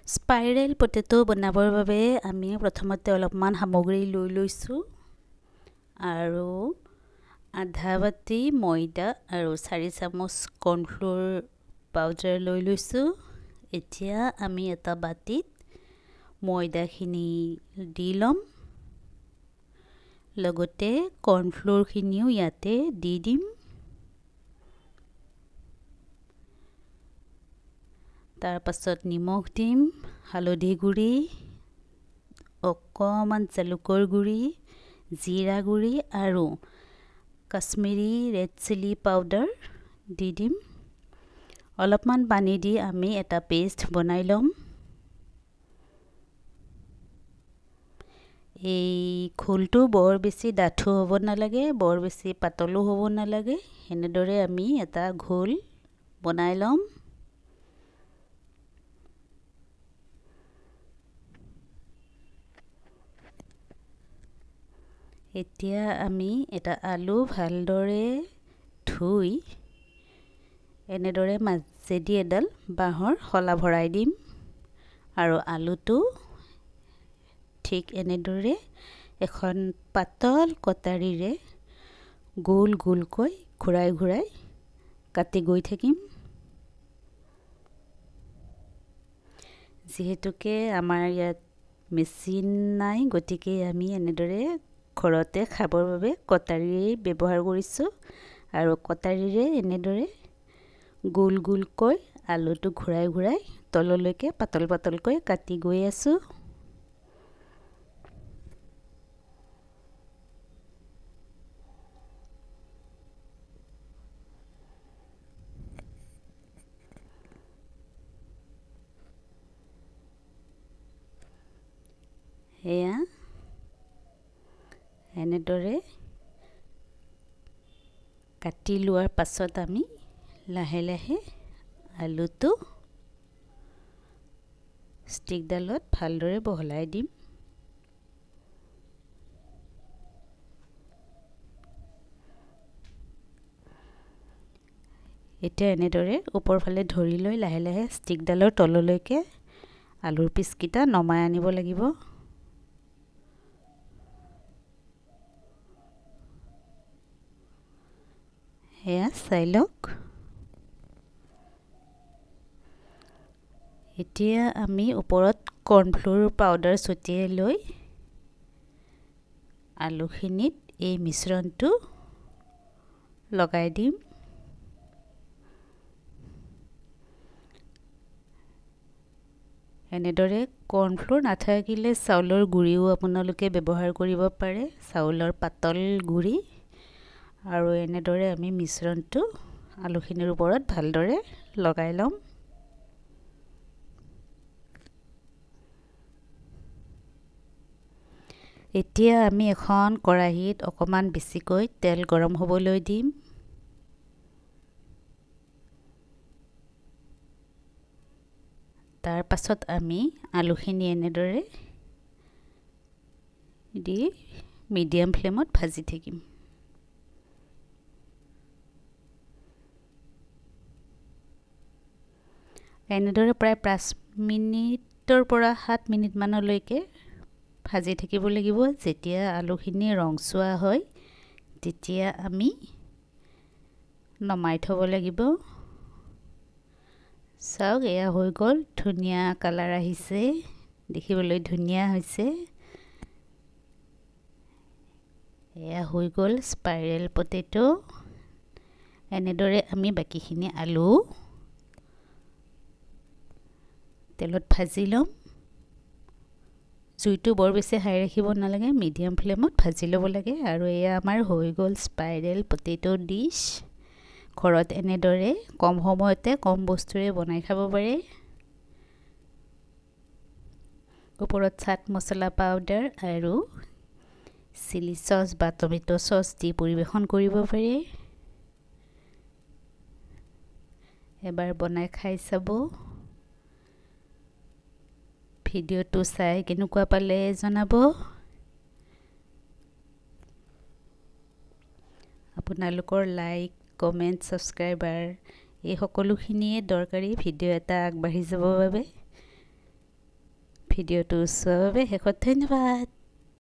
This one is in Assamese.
স্পাইৰেল পটেটো বনাবৰ বাবে আমি প্ৰথমতে অলপমান সামগ্ৰী লৈ লৈছোঁ আৰু আধা বাটি ময়দা আৰু 4 চামুচ কৰ্ণফ্লোৰ পাউডাৰ লৈ লৈছোঁ। এতিয়া আমি এটা বাটিত ময়দাখিনি দি ল'ম, লগতে কৰ্ণফ্লোৰখিনিও ইয়াতে দি দিম। তাৰ পাছত নিমখ দিম, হালধি গুড়ি, অকণমান জালুকৰ গুড়ি, জিৰা গুড়ি আৰু কাশ্মীৰী ৰেড চিলি পাউডাৰ দি দিম। অলপমান পানী দি আমি এটা পেষ্ট বনাই ল'ম। এই ঘোলটো বৰ বেছি ডাঠো হ'ব নালাগে, বৰ বেছি পাতলো হ'ব নালাগে, এনেদৰে আমি এটা ঘোল বনাই ল'ম। এতিয়া আমি এটা আলু ভালদৰে ধুই এনেদৰে মাজেদি এডাল বাঁহৰ শলা ভৰাই দিম আৰু আলুটো ঠিক এনেদৰে এখন পাতল কটাৰীৰে গোল গোলকৈ ঘূৰাই ঘূৰাই কাটি গৈ থাকিম। যিহেতুকে আমাৰ ইয়াত মেচিন নাই, গতিকে আমি এনেদৰে ঘৰতে খাবৰ বাবে কটাৰী ব্যৱহাৰ কৰিছোঁ আৰু কটাৰীৰে এনেদৰে গোল গোলকৈ আলুটো ঘূৰাই ঘূৰাই তললৈকে পাতল পাতলকৈ কাটি গৈ আছোঁ। এয়া এনেদৰে কাটি লোৱাৰ পাছত আমি লাহে লাহে আলুটো ষ্টিকডালত ভালদৰে বহলাই দিম। এতিয়া এনেদৰে ওপৰ ফালে ধৰি লৈ লাহে লাহে ষ্টিকডালৰ তললৈকে আলুৰ পিচকেইটা নমাই আনিব লাগিব। এয়া চাই লওক। এতিয়া আমি ওপৰত কৰ্ণফ্লোৰ পাউডাৰ ছটিয়াই লৈ আলুখিনিত এই মিশ্ৰণটো লগাই দিম। এনেদৰে কৰ্ণফ্লোৰ নাথাকিলে চাউলৰ গুড়িও আপোনালোকে ব্যৱহাৰ কৰিব পাৰে, চাউলৰ পাতল গুড়ি, আৰু এনেদৰে আমি মিশ্ৰণটো আলুখিনিৰ ওপৰত ভালদৰে লগাই ল'ম। এতিয়া আমি এখন কেৰাহীত অকণমান বেছিকৈ তেল গৰম হ'বলৈ দিম। তাৰ পাছত আমি আলুখিনি এনেদৰে দি মিডিয়াম ফ্লেমত ভাজি থাকিম। এনেদৰে প্ৰায় 5 মিনিটৰ পৰা 7 মিনিটমানলৈকে ভাজি থাকিব লাগিব। যেতিয়া আলুখিনি ৰংচোৱা হয় তেতিয়া আমি নমাই থ'ব লাগিব। চাওক, এয়া হৈ গ'ল, ধুনীয়া কালাৰ আহিছে, দেখিবলৈ ধুনীয়া হৈছে। এয়া হৈ গ'ল স্পাইৰেল পটেটো। এনেদৰে আমি বাকীখিনি আলু তেলত ভাজি ল'ম। জুইটো বৰ বেছি হাই ৰাখিব নালাগে, মিডিয়াম ফ্লেমত ভাজি ল'ব লাগে। আৰু এয়া আমাৰ হৈ গ'ল স্পাইৰেল পটেটো ডিছ। ঘৰত এনেদৰে কম সময়তে কম বস্তুৰে বনাই খাব পাৰে। ওপৰত চাট মছলা পাউডাৰ আৰু চিলি চচ বা টমেটো চচ দি পৰিৱেশন কৰিব পাৰে। এবাৰ বনাই খাই চাব। ভিডিঅ'টো চাই কেনেকুৱা পালে জনাব। আপোনালোকৰ লাইক, কমেণ্ট, ছাবস্ক্ৰাইবাৰ এই সকলোখিনিয়ে দৰকাৰী ভিডিঅ' এটা আগবাঢ়ি যাবৰ বাবে। ভিডিঅ'টো চোৱাৰ বাবে শেষত ধন্যবাদ।